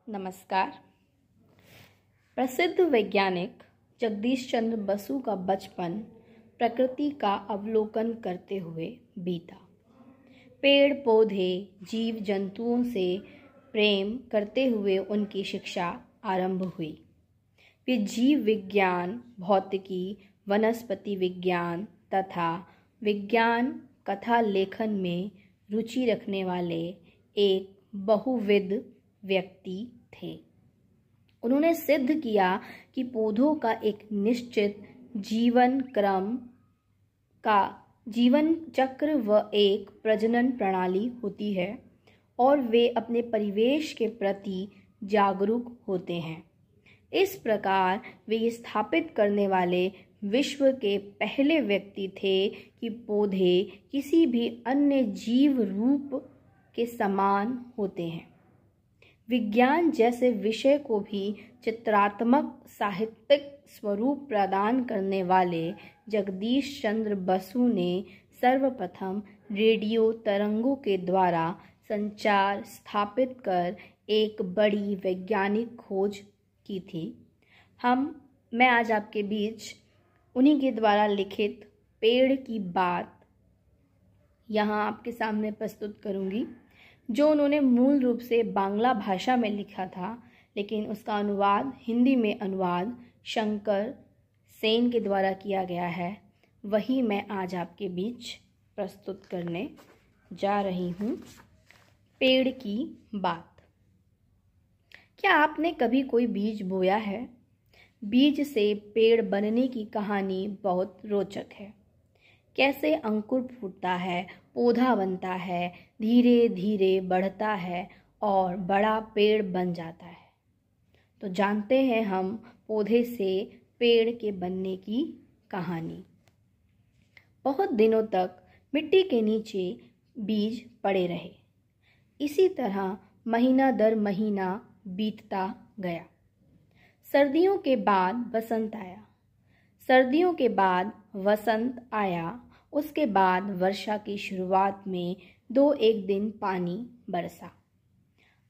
नमस्कार। प्रसिद्ध वैज्ञानिक जगदीश चंद्र बसु का बचपन प्रकृति का अवलोकन करते हुए बीता। पेड़ पौधे जीव जंतुओं से प्रेम करते हुए उनकी शिक्षा आरंभ हुई। वे जीव विज्ञान, भौतिकी, वनस्पति विज्ञान तथा विज्ञान कथा लेखन में रुचि रखने वाले एक बहुविध व्यक्ति थे। उन्होंने सिद्ध किया कि पौधों का एक निश्चित जीवन चक्र व एक प्रजनन प्रणाली होती है और वे अपने परिवेश के प्रति जागरूक होते हैं। इस प्रकार वे ये स्थापित करने वाले विश्व के पहले व्यक्ति थे कि पौधे किसी भी अन्य जीव रूप के समान होते हैं। विज्ञान जैसे विषय को भी चित्रात्मक साहित्यिक स्वरूप प्रदान करने वाले जगदीश चंद्र बसु ने सर्वप्रथम रेडियो तरंगों के द्वारा संचार स्थापित कर एक बड़ी वैज्ञानिक खोज की थी। मैं आज आपके बीच उन्हीं के द्वारा लिखित पेड़ की बात यहाँ आपके सामने प्रस्तुत करूँगी, जो उन्होंने मूल रूप से बांग्ला भाषा में लिखा था, लेकिन उसका अनुवाद हिंदी में शंकर सेन के द्वारा किया गया है। वही मैं आज आपके बीच प्रस्तुत करने जा रही हूँ। पेड़ की बात। क्या आपने कभी कोई बीज बोया है? बीज से पेड़ बनने की कहानी बहुत रोचक है। कैसे अंकुर फूटता है, पौधा बनता है, धीरे धीरे बढ़ता है और बड़ा पेड़ बन जाता है। तो जानते हैं हम पौधे से पेड़ के बनने की कहानी। बहुत दिनों तक मिट्टी के नीचे बीज पड़े रहे। इसी तरह महीना दर महीना बीतता गया। सर्दियों के बाद बसंत आया। सर्दियों के बाद वसंत आया। उसके बाद वर्षा की शुरुआत में 2-1 दिन पानी बरसा।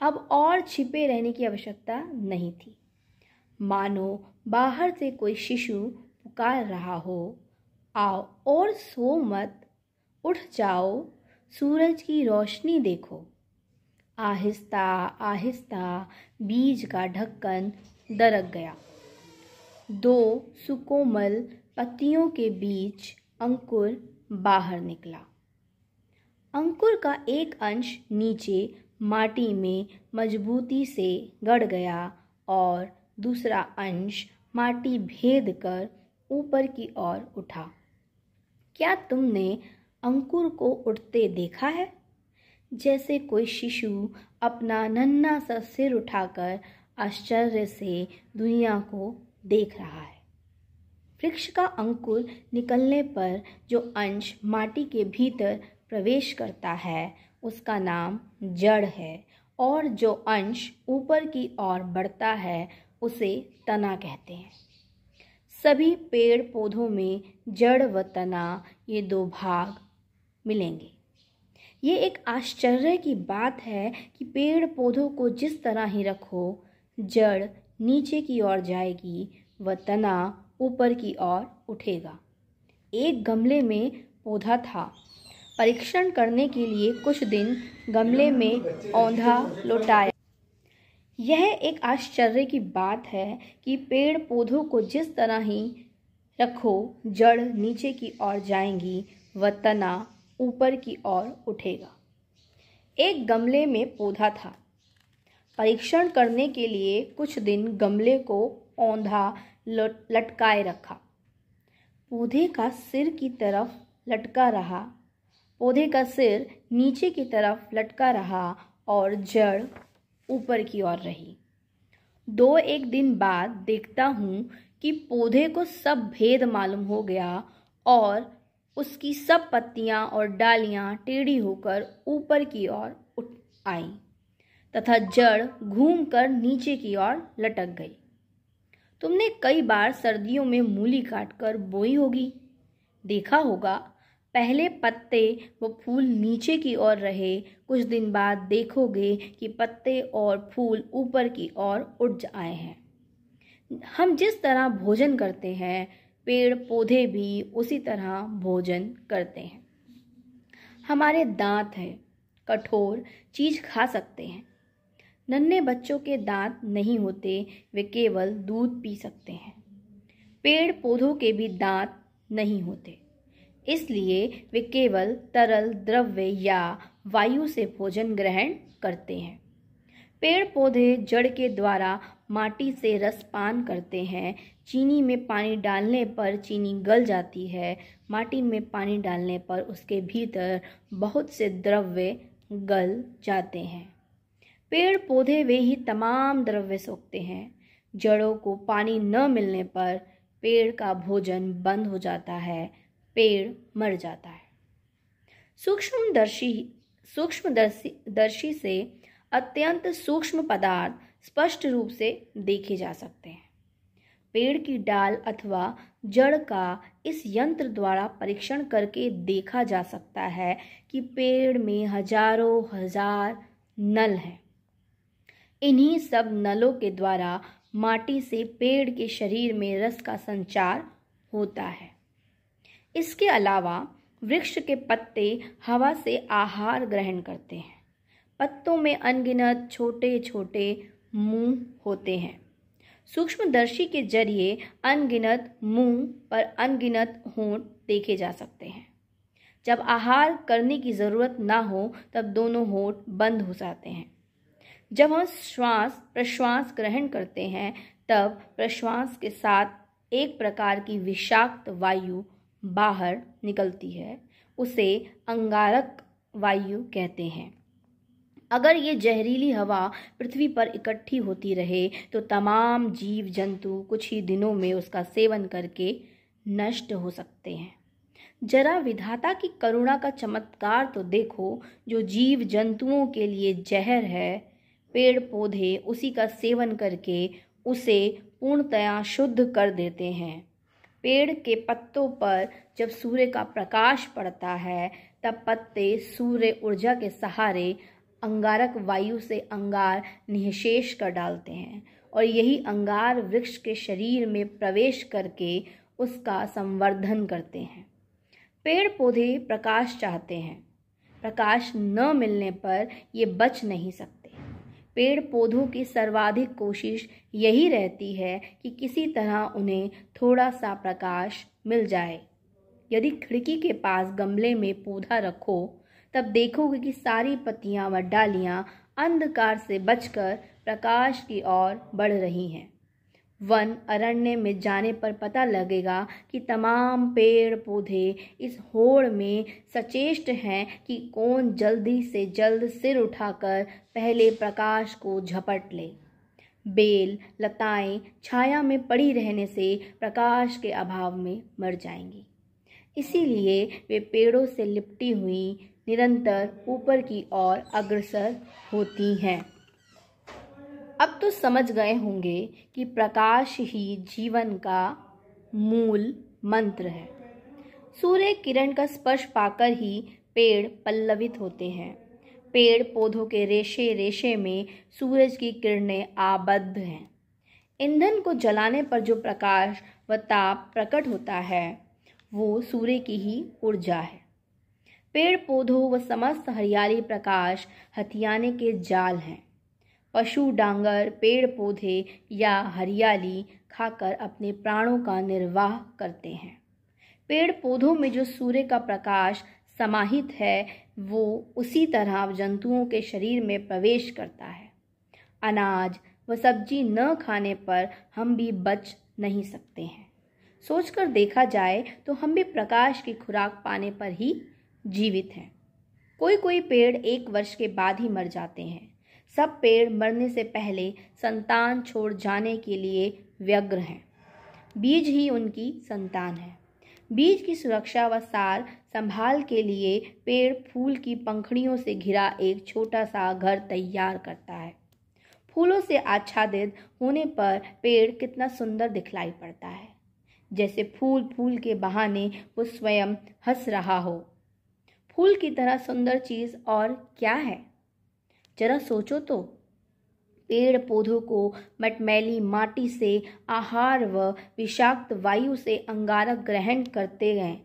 अब और छिपे रहने की आवश्यकता नहीं थी। मानो बाहर से कोई शिशु पुकार रहा हो, आओ और सो मत, उठ जाओ, सूरज की रोशनी देखो। आहिस्ता आहिस्ता बीज का ढक्कन दरक गया। 2 सुकोमल पत्तियों के बीच अंकुर बाहर निकला। अंकुर का एक अंश नीचे माटी में मजबूती से गड़ गया और दूसरा अंश माटी भेद कर ऊपर की ओर उठा। क्या तुमने अंकुर को उठते देखा है? जैसे कोई शिशु अपना नन्हा सा सिर उठाकर आश्चर्य से दुनिया को देख रहा है। वृक्ष का अंकुर निकलने पर जो अंश माटी के भीतर प्रवेश करता है उसका नाम जड़ है, और जो अंश ऊपर की ओर बढ़ता है उसे तना कहते हैं। सभी पेड़ पौधों में जड़ व तना, ये 2 भाग मिलेंगे। ये एक आश्चर्य की बात है कि पेड़ पौधों को जिस तरह ही रखो, जड़ नीचे की ओर जाएगी व तना ऊपर की ओर उठेगा। एक गमले में पौधा था। परीक्षण करने के लिए कुछ दिन गमले में औंधा लौटाया। यह एक आश्चर्य की बात है कि पेड़ पौधों को जिस तरह ही रखो, जड़ नीचे की ओर जाएंगी व तना ऊपर की ओर उठेगा। एक गमले में पौधा था। परीक्षण करने के लिए कुछ दिन गमले को औंधा लटकाए रखा। पौधे का सिर की तरफ लटका रहा। पौधे का सिर नीचे की तरफ लटका रहा और जड़ ऊपर की ओर रही। 2-1 दिन बाद देखता हूँ कि पौधे को सब भेद मालूम हो गया और उसकी सब पत्तियाँ और डालियाँ टेढ़ी होकर ऊपर की ओर उठ आईं तथा जड़ घूमकर नीचे की ओर लटक गई। तुमने कई बार सर्दियों में मूली काटकर बोई होगी। देखा होगा, पहले पत्ते व फूल नीचे की ओर रहे, कुछ दिन बाद देखोगे कि पत्ते और फूल ऊपर की ओर उठ आए हैं। हम जिस तरह भोजन करते हैं, पेड़ पौधे भी उसी तरह भोजन करते हैं। हमारे दांत हैं, कठोर चीज खा सकते हैं। नन्हे बच्चों के दांत नहीं होते, वे केवल दूध पी सकते हैं। पेड़ पौधों के भी दांत नहीं होते, इसलिए वे केवल तरल द्रव्य या वायु से भोजन ग्रहण करते हैं। पेड़ पौधे जड़ के द्वारा माटी से रस पान करते हैं। चीनी में पानी डालने पर चीनी गल जाती है। माटी में पानी डालने पर उसके भीतर बहुत से द्रव्य गल जाते हैं। पेड़ पौधे वे ही तमाम द्रव्य सोखते हैं। जड़ों को पानी न मिलने पर पेड़ का भोजन बंद हो जाता है, पेड़ मर जाता है। सूक्ष्मदर्शी से अत्यंत सूक्ष्म पदार्थ स्पष्ट रूप से देखे जा सकते हैं। पेड़ की डाल अथवा जड़ का इस यंत्र द्वारा परीक्षण करके देखा जा सकता है कि पेड़ में हजारों हजार नल हैं। इन्हीं सब नलों के द्वारा माटी से पेड़ के शरीर में रस का संचार होता है। इसके अलावा वृक्ष के पत्ते हवा से आहार ग्रहण करते हैं। पत्तों में अनगिनत छोटे छोटे मुंह होते हैं। सूक्ष्मदर्शी के जरिए अनगिनत मुंह पर अनगिनत होंठ देखे जा सकते हैं। जब आहार करने की जरूरत ना हो तब दोनों होंठ बंद हो जाते हैं। जब हम श्वास प्रश्वास ग्रहण करते हैं तब प्रश्वास के साथ एक प्रकार की विषाक्त वायु बाहर निकलती है, उसे अंगारक वायु कहते हैं। अगर ये जहरीली हवा पृथ्वी पर इकट्ठी होती रहे तो तमाम जीव जंतु कुछ ही दिनों में उसका सेवन करके नष्ट हो सकते हैं। जरा विधाता की करुणा का चमत्कार तो देखो। जो जीव जंतुओं के लिए जहर है, पेड़ पौधे उसी का सेवन करके उसे पूर्णतया शुद्ध कर देते हैं। पेड़ के पत्तों पर जब सूर्य का प्रकाश पड़ता है तब पत्ते सूर्य ऊर्जा के सहारे अंगारक वायु से अंगार निःशेष कर डालते हैं और यही अंगार वृक्ष के शरीर में प्रवेश करके उसका संवर्धन करते हैं। पेड़ पौधे प्रकाश चाहते हैं, प्रकाश न मिलने पर ये बच नहीं सकते। पेड़ पौधों की सर्वाधिक कोशिश यही रहती है कि किसी तरह उन्हें थोड़ा सा प्रकाश मिल जाए। यदि खिड़की के पास गमले में पौधा रखो तब देखोगे कि सारी पत्तियां व डालियां अंधकार से बचकर प्रकाश की ओर बढ़ रही हैं। वन अरण्य में जाने पर पता लगेगा कि तमाम पेड़ पौधे इस होड़ में सचेष्ट हैं कि कौन जल्दी से जल्द सिर उठाकर पहले प्रकाश को झपट ले। बेल लताएं छाया में पड़ी रहने से प्रकाश के अभाव में मर जाएंगी, इसीलिए वे पेड़ों से लिपटी हुई निरंतर ऊपर की ओर अग्रसर होती हैं। अब तो समझ गए होंगे कि प्रकाश ही जीवन का मूल मंत्र है। सूर्य किरण का स्पर्श पाकर ही पेड़ पल्लवित होते हैं। पेड़ पौधों के रेशे रेशे में सूरज की किरणें आबद्ध हैं। ईंधन को जलाने पर जो प्रकाश व ताप प्रकट होता है वो सूर्य की ही ऊर्जा है। पेड़ पौधों व समस्त हरियाली प्रकाश हथियाने के जाल हैं। पशु डांगर पेड़ पौधे या हरियाली खाकर अपने प्राणों का निर्वाह करते हैं। पेड़ पौधों में जो सूर्य का प्रकाश समाहित है वो उसी तरह जंतुओं के शरीर में प्रवेश करता है। अनाज व सब्जी न खाने पर हम भी बच नहीं सकते हैं। सोचकर देखा जाए तो हम भी प्रकाश की खुराक पाने पर ही जीवित हैं। कोई कोई पेड़ 1 वर्ष के बाद ही मर जाते हैं। सब पेड़ मरने से पहले संतान छोड़ जाने के लिए व्यग्र हैं। बीज ही उनकी संतान है। बीज की सुरक्षा व सार संभाल के लिए पेड़ फूल की पंखुड़ियों से घिरा एक छोटा सा घर तैयार करता है। फूलों से आच्छादित होने पर पेड़ कितना सुंदर दिखलाई पड़ता है। जैसे फूल फूल के बहाने वो स्वयं हंस रहा हो। फूल की तरह सुंदर चीज़ और क्या है? जरा सोचो तो। पेड़ पौधों को मटमैली माटी से आहार व विषाक्त वायु से अंगारक ग्रहण करते गए,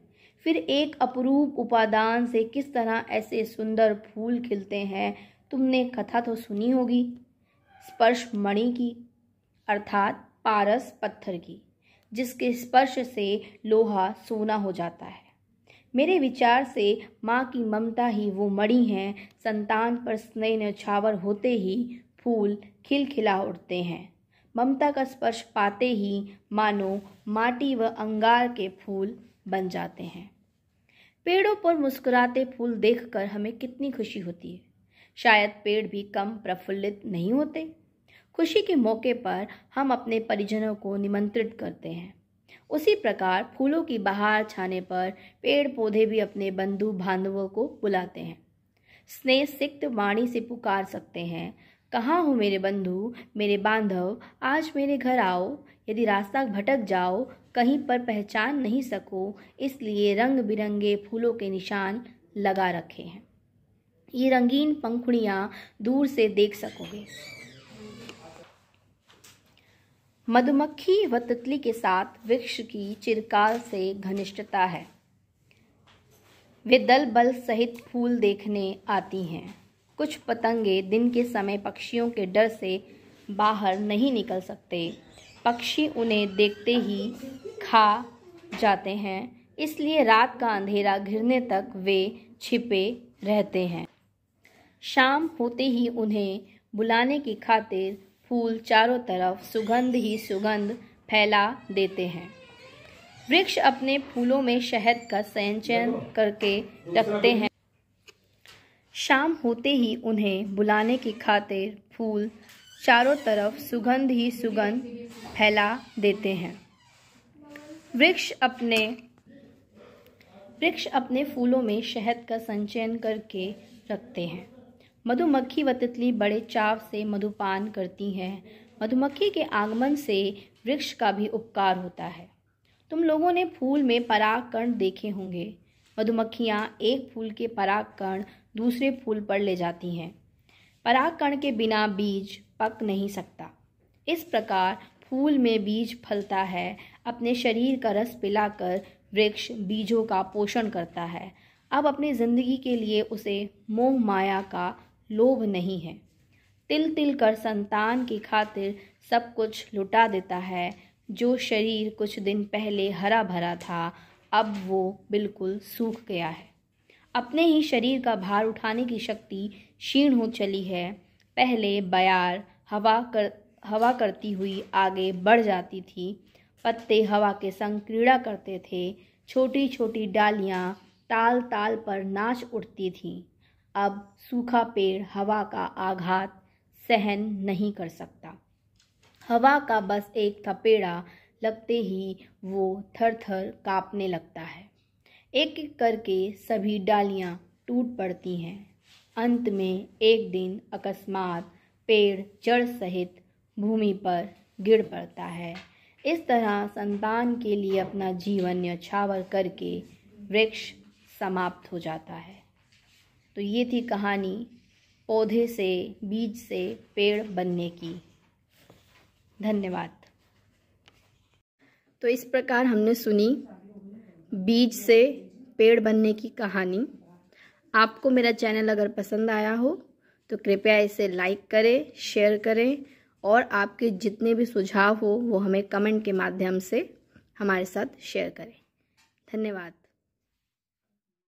फिर एक अपरूप उपादान से किस तरह ऐसे सुंदर फूल खिलते हैं। तुमने कथा तो सुनी होगी स्पर्श मणि की, अर्थात पारस पत्थर की, जिसके स्पर्श से लोहा सोना हो जाता है। मेरे विचार से माँ की ममता ही वो मणि है। संतान पर स्नेह न्यौछावर होते ही फूल खिलखिला उठते हैं। ममता का स्पर्श पाते ही मानो माटी व अंगार के फूल बन जाते हैं। पेड़ों पर मुस्कुराते फूल देखकर हमें कितनी खुशी होती है। शायद पेड़ भी कम प्रफुल्लित नहीं होते। खुशी के मौके पर हम अपने परिजनों को निमंत्रित करते हैं। उसी प्रकार फूलों की बहार छाने पर पेड़ पौधे भी अपने बंधु बांधवों को बुलाते हैं। स्नेह सिक्त वाणी से पुकार सकते हैं, कहाँ हो मेरे बंधु, मेरे बांधव, आज मेरे घर आओ। यदि रास्ता भटक जाओ, कहीं पर पहचान नहीं सको, इसलिए रंग बिरंगे फूलों के निशान लगा रखे हैं। ये रंगीन पंखुड़ियाँ दूर से देख सकोगे। मधुमक्खी व तितली के साथ वृक्ष की चिरकाल से घनिष्ठता है। वे दल बल सहित फूल देखने आती हैं। कुछ पतंगे दिन के समय पक्षियों के डर से बाहर नहीं निकल सकते। पक्षी उन्हें देखते ही खा जाते हैं, इसलिए रात का अंधेरा घिरने तक वे छिपे रहते हैं। शाम होते ही उन्हें बुलाने की खातिर फूल चारों तरफ सुगंध ही सुगंध फैला देते हैं। वृक्ष अपने फूलों में शहद का संचयन करके रखते हैं। शाम होते ही उन्हें बुलाने की खातिर फूल चारों तरफ सुगंध ही सुगंध फैला देते हैं। वृक्ष अपने फूलों में शहद का संचयन करके रखते हैं। मधुमक्खी व तितली बड़े चाव से मधुपान करती हैं। मधुमक्खी के आगमन से वृक्ष का भी उपकार होता है। तुम लोगों ने फूल में परागकण देखे होंगे। मधुमक्खियाँ एक फूल के परागकण दूसरे फूल पर ले जाती हैं। परागकण के बिना बीज पक नहीं सकता। इस प्रकार फूल में बीज फलता है। अपने शरीर का रस पिलाकर वृक्ष बीजों का पोषण करता है। अब अपनी जिंदगी के लिए उसे मोह माया का लोभ नहीं है। तिल तिल कर संतान की खातिर सब कुछ लुटा देता है। जो शरीर कुछ दिन पहले हरा भरा था, अब वो बिल्कुल सूख गया है। अपने ही शरीर का भार उठाने की शक्ति क्षीण हो चली है। पहले बयार हवा करती हुई आगे बढ़ जाती थी। पत्ते हवा के संग क्रीड़ा करते थे। छोटी छोटी डालियाँ ताल ताल पर नाच उठती थीं। अब सूखा पेड़ हवा का आघात सहन नहीं कर सकता। हवा का बस एक थपेड़ा लगते ही वो थर थर काँपने लगता है। एक एक करके सभी डालियाँ टूट पड़ती हैं। अंत में एक दिन अकस्मात पेड़ जड़ सहित भूमि पर गिर पड़ता है। इस तरह संतान के लिए अपना जीवन न्यौछावर करके वृक्ष समाप्त हो जाता है। तो ये थी कहानी पौधे से बीज से पेड़ बनने की। धन्यवाद। तो इस प्रकार हमने सुनी बीज से पेड़ बनने की कहानी। आपको मेरा चैनल अगर पसंद आया हो तो कृपया इसे लाइक करें, शेयर करें और आपके जितने भी सुझाव हो वो हमें कमेंट के माध्यम से हमारे साथ शेयर करें। धन्यवाद।